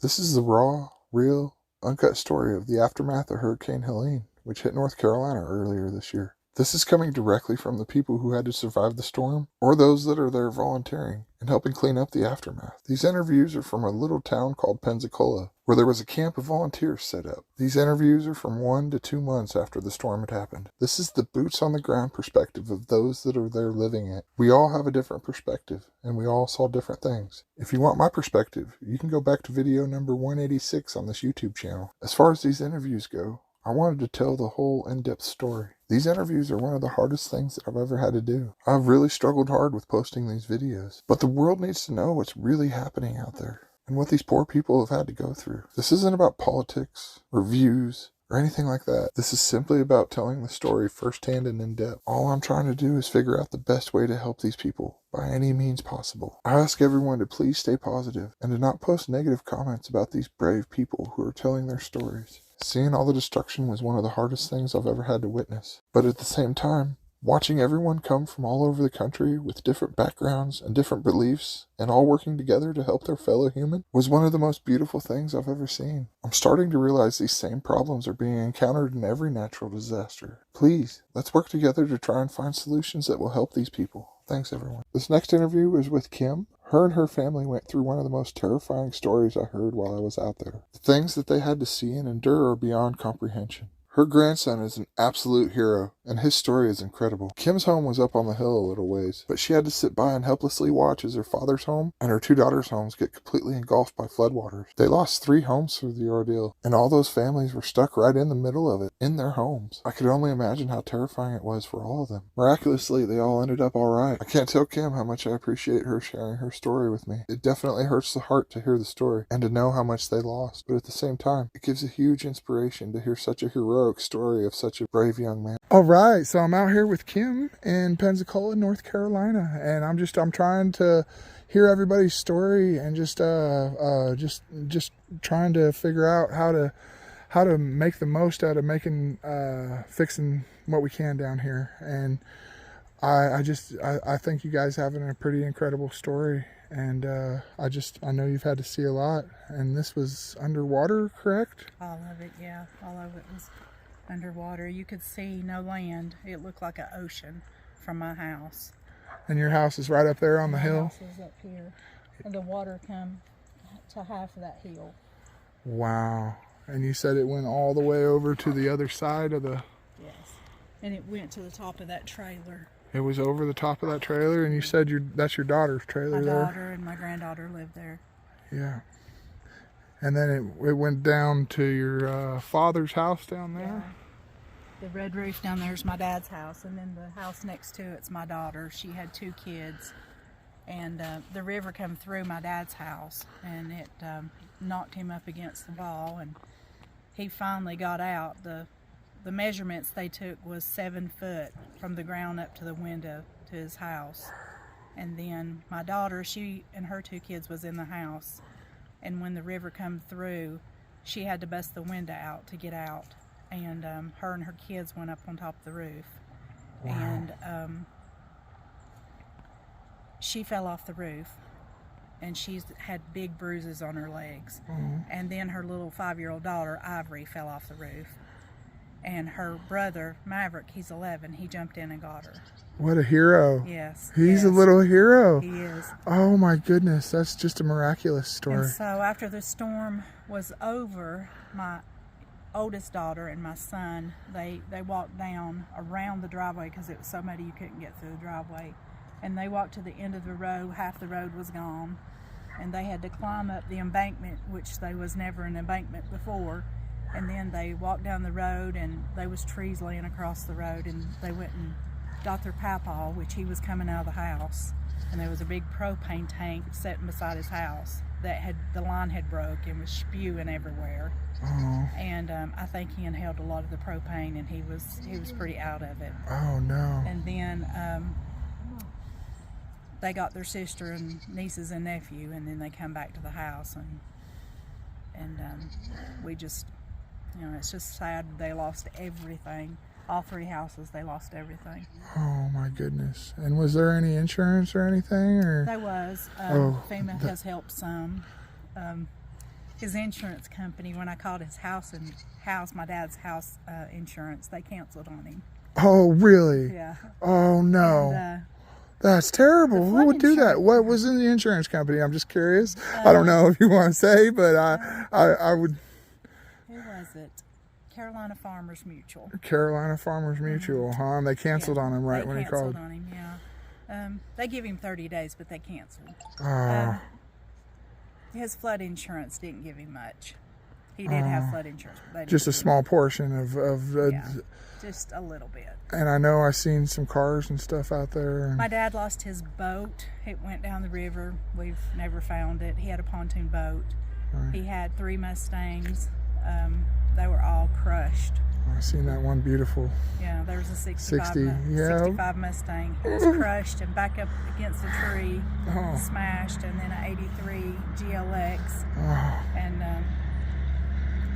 This is the raw, real, uncut story of the aftermath of Hurricane Helene, which hit North Carolina earlier this year. This is coming directly from the people who had to survive the storm, or those that are there volunteering and helping clean up the aftermath. These interviews are from a little town called Pensacola, where there was a camp of volunteers set up. These interviews are from 1 to 2 months after the storm had happened. This is the boots on the ground perspective of those that are there living it. We all have a different perspective, and we all saw different things. If you want my perspective, you can go back to video number 186 on this YouTube channel. As far as these interviews go, I wanted to tell the whole in-depth story. These interviews are one of the hardest things that I've ever had to do. I've really struggled hard with posting these videos, but the world needs to know what's really happening out there and what these poor people have had to go through. This isn't about politics or views or anything like that. This is simply about telling the story firsthand and in depth. All I'm trying to do is figure out the best way to help these people by any means possible. I ask everyone to please stay positive and to not post negative comments about these brave people who are telling their stories. Seeing all the destruction was one of the hardest things I've ever had to witness. But at the same time, watching everyone come from all over the country with different backgrounds and different beliefs and all working together to help their fellow human was one of the most beautiful things I've ever seen. I'm starting to realize these same problems are being encountered in every natural disaster. Please, let's work together to try and find solutions that will help these people. Thanks, everyone. This next interview was with Kim. Her and her family went through one of the most terrifying stories I heard while I was out there. The things that they had to see and endure are beyond comprehension. Her grandson is an absolute hero, and his story is incredible. Kim's home was up on the hill a little ways, but she had to sit by and helplessly watch as her father's home and her 2 daughters' homes get completely engulfed by floodwaters. They lost 3 homes through the ordeal, and all those families were stuck right in the middle of it, in their homes. I could only imagine how terrifying it was for all of them. Miraculously, they all ended up all right. I can't tell Kim how much I appreciate her sharing her story with me. It definitely hurts the heart to hear the story and to know how much they lost, but at the same time, it gives a huge inspiration to hear such a heroic story of such a brave young man. All right, so I'm out here with Kim in Pensacola, North Carolina, and I'm trying to hear everybody's story and just trying to figure out how to make the most out of fixing what we can down here. And I think you guys having a pretty incredible story, and I know you've had to see a lot, and this was underwater, correct? All of it, yeah. All of it was underwater. You could see no land. It looked like an ocean from my house. And your house is right up there on the hill? My house is up here. And the water come to half of that hill. Wow. And you said it went all the way over to the other side of the... Yes. And it went to the top of that trailer. It was over the top of that trailer, and you said that's your daughter's trailer there? My daughter and my granddaughter lived there. Yeah. And then it went down to your father's house down there? Yeah. The red roof down there is my dad's house, and then the house next to it's my daughter. She had 2 kids, and the river came through my dad's house, and it knocked him up against the wall, and he finally got out. The measurements they took was 7 foot from the ground up to the window to his house. And then my daughter, she and her 2 kids was in the house, and when the river come through, she had to bust the window out to get out. And her and her kids went up on top of the roof. Wow. And she fell off the roof, and she's had big bruises on her legs. Mm-hmm. And then her little 5-year-old daughter, Ivory, fell off the roof. And her brother, Maverick, he's 11, he jumped in and got her. What a hero. Yes. He's a little hero. He is. Oh my goodness, that's just a miraculous story. And so after the storm was over, my oldest daughter and my son, they walked down around the driveway because it was so muddy you couldn't get through the driveway. And they walked to the end of the road. Half the road was gone. And they had to climb up the embankment, which there was never an embankment before. And then they walked down the road, and there was trees laying across the road, and they went and got their papaw, which he was coming out of the house. And there was a big propane tank sitting beside his house that the line had broke and was spewing everywhere. Oh. And I think he inhaled a lot of the propane, and he was pretty out of it. Oh no. And then they got their sister and nieces and nephew, and then they come back to the house, and we just, it's just sad. They lost everything. All 3 houses, they lost everything. Oh my goodness. And was there any insurance or anything? Or? There was. FEMA has helped some. his insurance company, when I called his my dad's house insurance, they canceled on him. Oh, really? Yeah. Oh, no. And, that's terrible. Who would do that? What was in the insurance company? I'm just curious. I don't know if you want to say, but I would. Who was it? Carolina Farmers Mutual. Carolina Farmers Mutual, huh? And they canceled on him when he called. They canceled on him, yeah. They give him 30 days, but they canceled. Oh. His flood insurance didn't give him much. He did have flood insurance, but just a small portion of just a little bit. And I know I've seen some cars and stuff out there. And my dad lost his boat. It went down the river. We've never found it. He had a pontoon boat. Right. He had 3 Mustangs. They were all crushed. I've seen that one beautiful. Yeah, there was a 65 Mustang. It was crushed and back up against a tree, smashed, and then an 83 GLX. Oh. And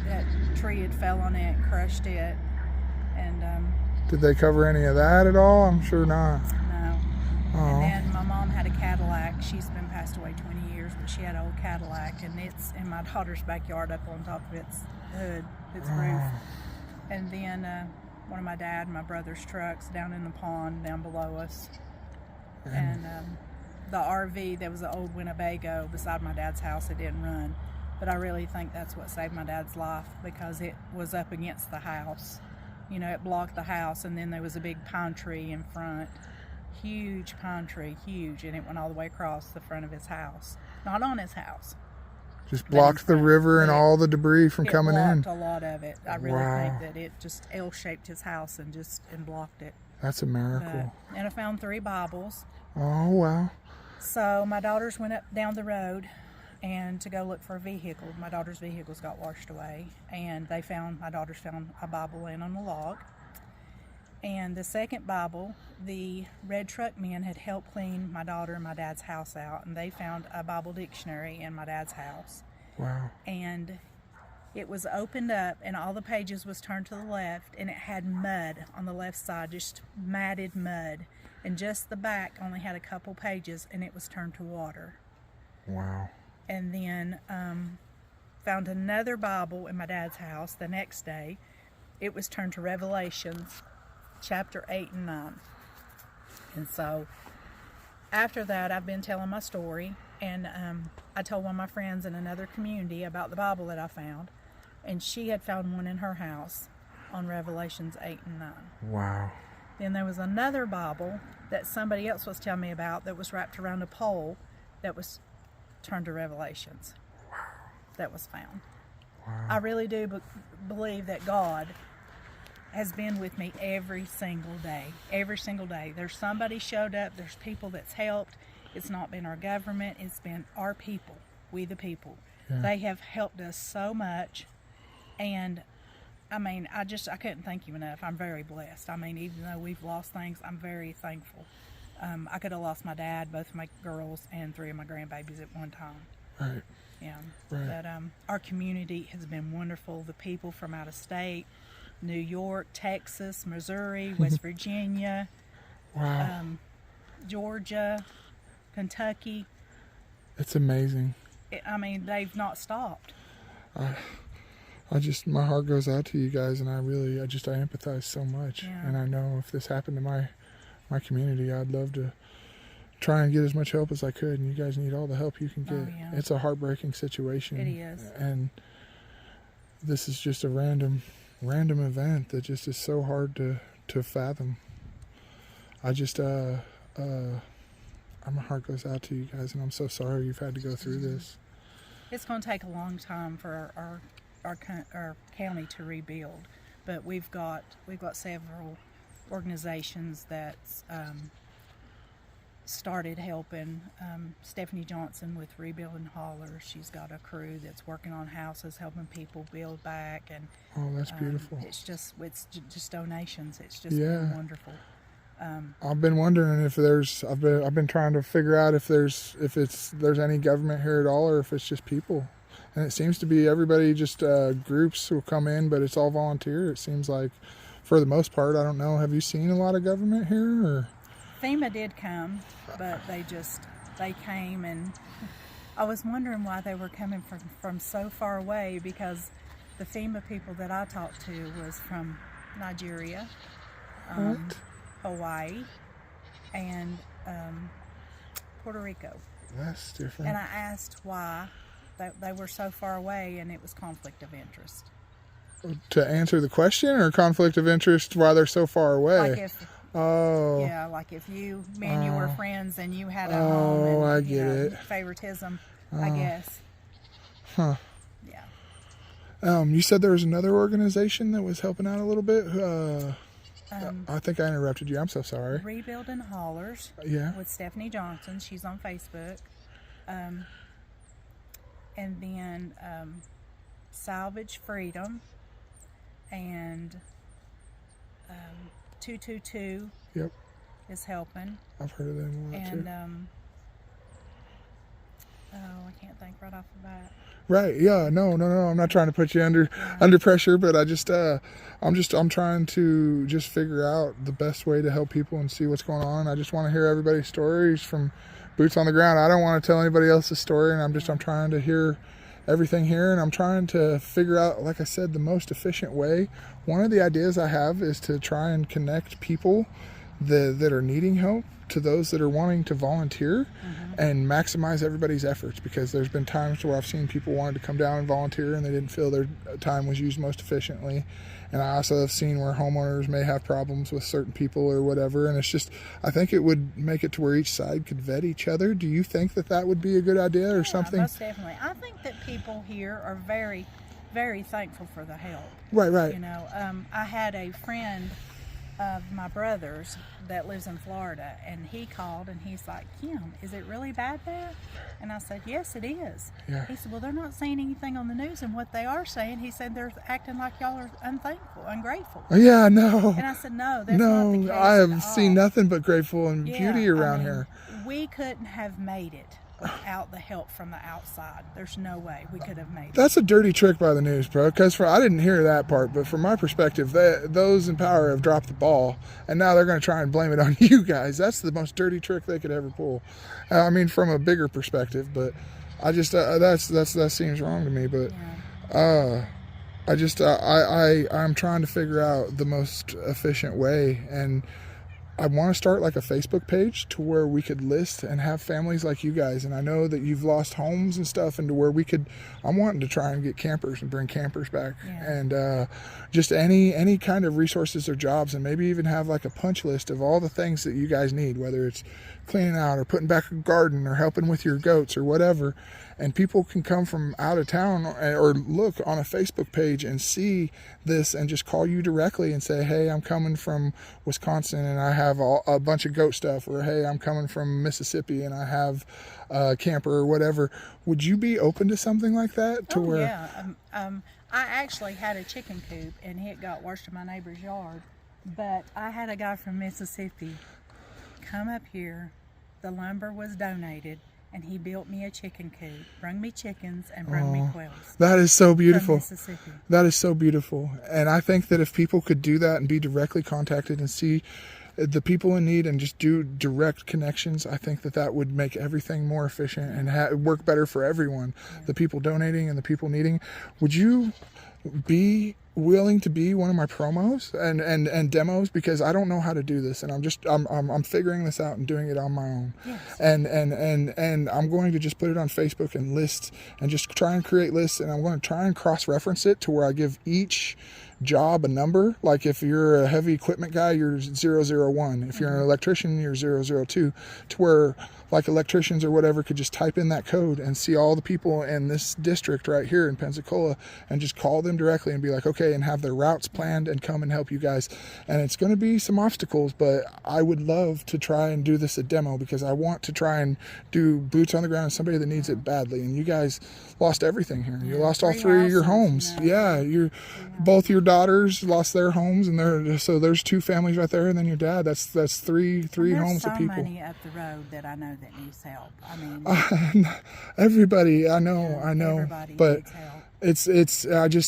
that tree had fell on it and crushed it. And did they cover any of that at all? I'm sure not. No. Oh. And then my mom had a Cadillac. She's been passed away 20 years, but she had an old Cadillac, and it's in my daughter's backyard up on top of its hood, its roof. And then one of my dad and my brother's trucks down in the pond down below us. And the RV, there was an old Winnebago beside my dad's house. It didn't run. But I really think that's what saved my dad's life, because it was up against the house. You know, it blocked the house, and then there was a big pine tree in front. Huge pine tree, huge, and it went all the way across the front of his house. Not on his house. Just blocked the river and all the debris from coming in. It blocked a lot of it. I really think that it just L-shaped his house and blocked it. That's a miracle. And I found 3 Bibles. Oh, wow. So my daughters went up down the road and to go look for a vehicle. My daughter's vehicles got washed away, and my daughters found a Bible laying on a log. And the second Bible, the red truck men had helped clean my daughter and my dad's house out, and they found a Bible dictionary in my dad's house. Wow. And it was opened up, and all the pages was turned to the left, and it had mud on the left side, just matted mud. And just the back only had a couple pages, and it was turned to water. Wow. And then found another Bible in my dad's house the next day. It was turned to Revelations chapter 8 and 9. And so after that, I've been telling my story, and I told one of my friends in another community about the Bible that I found, and she had found one in her house on Revelations 8 and 9. Wow. Then there was another Bible that somebody else was telling me about that was wrapped around a pole that was turned to Revelations. Wow. That was found. Wow. I really do believe that God has been with me every single day. Every single day. There's somebody showed up. There's people that's helped. It's not been our government. It's been our people. We the people. Yeah. They have helped us so much. And I mean, I couldn't thank you enough. I'm very blessed. I mean, even though we've lost things, I'm very thankful. I could have lost my dad, both of my girls, and 3 of my grandbabies at one time. Right. Yeah. Right. But our community has been wonderful. The people from out of state, New York, Texas, Missouri, West Virginia, wow. Georgia, Kentucky. It's amazing. I mean, they've not stopped. My heart goes out to you guys, and I empathize so much. Yeah. And I know if this happened to my community, I'd love to try and get as much help as I could, and you guys need all the help you can get. Oh, yeah. It's a heartbreaking situation. It is. And this is just a random event that just is so hard to fathom. My heart goes out to you guys, and I'm so sorry you've had to go through this. It's going to take a long time for our county to rebuild, but we've got several organizations that's started helping. Stephanie Johnson with Rebuilding Holler, she's got a crew that's working on houses, helping people build back, and that's beautiful. It's just donations. It's just been wonderful. I've been wondering if I've been trying to figure out if there's any government here at all, or if it's just people. And it seems to be everybody, just groups will come in, but it's all volunteer. It seems like, for the most part. I don't know. Have you seen a lot of government here? Or? FEMA did come, but they came and I was wondering why they were coming from so far away, because the FEMA people that I talked to was from Nigeria, What? Hawaii, and Puerto Rico. That's different. And I asked why they were so far away, and it was conflict of interest. To answer the question, or conflict of interest why they're so far away? Like if, Oh. yeah, like if me and you were friends and you had a home, and I get it. favoritism, I guess. Huh. Yeah. You said there was another organization that was helping out a little bit. I think I interrupted you. I'm so sorry. Rebuilding Haulers. Yeah. With Stephanie Johnson. She's on Facebook. And then Salvage Freedom and 222 Yep. is helping. I've heard of them a lot And too. I can't think right off the bat. Right. Yeah. No. I'm not trying to put you under pressure, but I'm trying to just figure out the best way to help people and see what's going on. I just want to hear everybody's stories from boots on the ground. I don't want to tell anybody else's story, and I'm trying to hear everything here, and I'm trying to figure out, like I said, the most efficient way. One of the ideas I have is to try and connect people that are needing help to those that are wanting to volunteer, and maximize everybody's efforts, because there's been times where I've seen people wanted to come down and volunteer and they didn't feel their time was used most efficiently. And I also have seen where homeowners may have problems with certain people or whatever, and it's just, I think it would make it to where each side could vet each other. Do you think that would be a good idea, or something? Most definitely. I think that people here are very, very thankful for the help. Right. You know, I had a friend of my brother's that lives in Florida, and he called and he's like, Kim, is it really bad there? And I said, yes, it is. Yeah. He said, well, they're not saying anything on the news, and what they are saying, he said, they're acting like y'all are unthankful, ungrateful. Yeah, no. And I said, no, that's not the case. I have at seen all. nothing but grateful and beauty around here. We couldn't have made it without the help from the outside. There's no way we could have made it. That's a dirty trick by the news, bro. Because I didn't hear that part, but from my perspective, those in power have dropped the ball, and now they're going to try and blame it on you guys. That's the most dirty trick they could ever pull. I mean, from a bigger perspective, but I just that seems wrong to me. But I'm trying to figure out the most efficient way, and I want to start like a Facebook page to where we could list and have families like you guys. And I know that you've lost homes and stuff, and to where I'm wanting to try and get campers and bring campers back, and just any kind of resources or jobs, and maybe even have like a punch list of all the things that you guys need, whether it's cleaning out or putting back a garden or helping with your goats or whatever. And people can come from out of town or look on a Facebook page and see this and just call you directly and say, hey, I'm coming from Wisconsin and I have a bunch of goat stuff, or hey, I'm coming from Mississippi and I have a camper or whatever. Would you be open to something like that? I actually had a chicken coop, and it got worse to my neighbor's yard. But I had a guy from Mississippi come up here. The lumber was donated, and he built me a chicken coop, brung me chickens, and brung me quails. That is so beautiful. From Mississippi. That is so beautiful. And I think that if people could do that and be directly contacted and see the people in need and just do direct connections, I think that would make everything more efficient and work better for everyone. The people donating and the people needing. Would you be willing to be one of my promos and demos, because I don't know how to do this, and I'm figuring this out and doing it on my own. Yes. And I'm going to just put it on Facebook and list, and just try and create lists, and I'm going to try and cross-reference it to where I give each job a number. Like if you're a heavy equipment guy, you're 001. If you're an electrician, you're 002, to where like electricians or whatever could just type in that code and see all the people in this district right here in Pensacola and just call them directly and be like, okay, and have their routes planned and come and help you guys. And it's going to be some obstacles, but I would love to try and do this a demo, because I want to try and do boots on the ground, somebody that needs it badly. And you guys lost everything here. You lost all three of your homes. Both your daughters lost their homes, and so there's two families right there, and then your dad. That's three homes of people. There's so many up the road that I know that needs help. I mean, everybody, I know, everybody but needs help. it's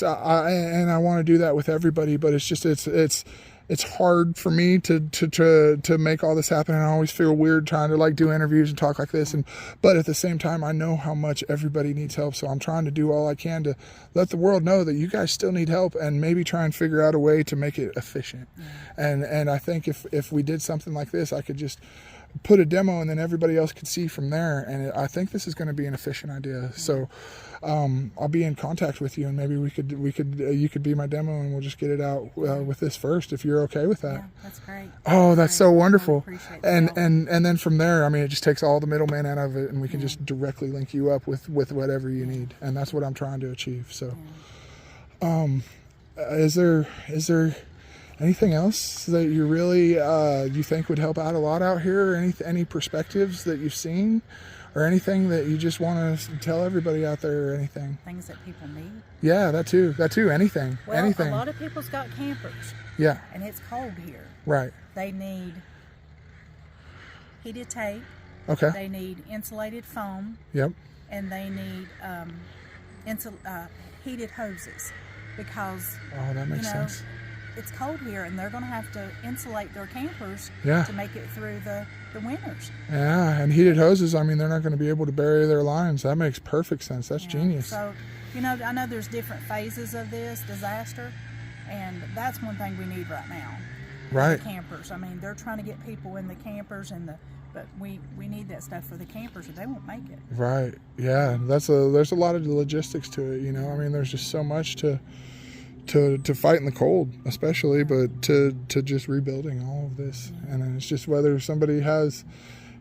I want to do that with everybody, but it's it's hard for me to make all this happen, and I always feel weird trying to like do interviews and talk like this, but at the same time I know how much everybody needs help, so I'm trying to do all I can to let the world know that you guys still need help, and maybe try and figure out a way to make it efficient. And I think if we did something like this, I could just put a demo and then everybody else could see from there, and I think this is going to be an efficient idea. So I'll be in contact with you, and maybe you could be my demo, and we'll just get it out with this first, if you're okay with that. Yeah, that's great. Oh, that's so wonderful. I really appreciate the And help. then from there, I mean, it just takes all the middleman out of it, and we can just directly link you up with whatever you need, and that's what I'm trying to achieve. So is there anything else that you really you think would help out a lot out here, or any perspectives that you've seen, or anything that you just want to tell everybody out there, or anything? Things that people need. Yeah, that too, anything. Well, Anything. a lot of people's got campers. Yeah. And it's cold here. Right. They need heated tape. Okay. They need insulated foam. Yep. And they need heated hoses, because that makes sense. It's cold here, and they're going to have to insulate their campers Yeah. to make it through the winters. Yeah, and heated hoses, I mean, they're not going to be able to bury their lines. That makes perfect sense. That's Yeah. genius. So, I know there's different phases of this disaster, and that's one thing we need right now. Right. The campers. I mean, they're trying to get people in the campers, but we need that stuff for the campers, or they won't make it. Right. Yeah, there's a lot of logistics to it, I mean, there's just so much to fight in the cold, especially, but to just rebuilding all of this. And then it's just whether somebody has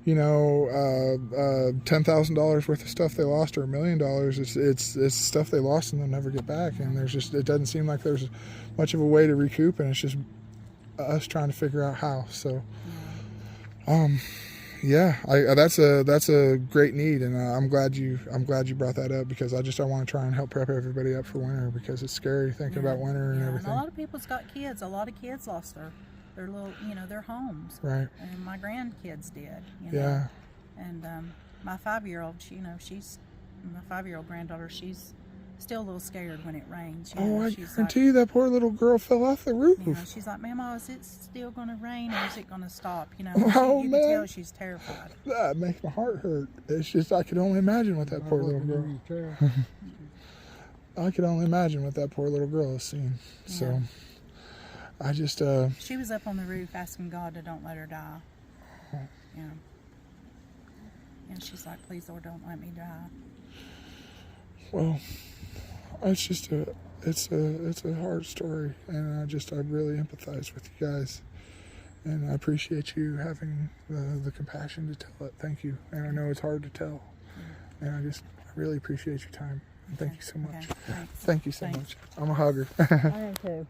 $10,000 worth of stuff they lost, or $1 million. It's stuff they lost and they'll never get back, and it doesn't seem like there's much of a way to recoup, and it's just us trying to figure out how. So that's a great need, and I'm glad you brought that up, because I want to try and help prep everybody up for winter, because it's scary thinking about winter and everything. And a lot of people's got kids. A lot of kids lost their little, their homes. Right. And my grandkids did. Yeah. And my 5-year-old, my 5-year-old granddaughter, she's still a little scared when it rains. I guarantee you that poor little girl fell off the roof. She's like, Mama, is it still going to rain, or is it going to stop? You Oh, can man. tell she's terrified. That makes my heart hurt. It's just, I could only imagine what that poor little girl. I could only imagine what that poor little girl has seen. Yeah. So I just she was up on the roof asking God to don't let her die. And she's like, please, Lord, don't let me die. Well, it's just it's a hard story, and I really empathize with you guys, and I appreciate you having the compassion to tell it. Thank you. And I know it's hard to tell, and I really appreciate your time. And thank you so much. Okay. Thanks. Thank you so much. I'm a hugger. I am too.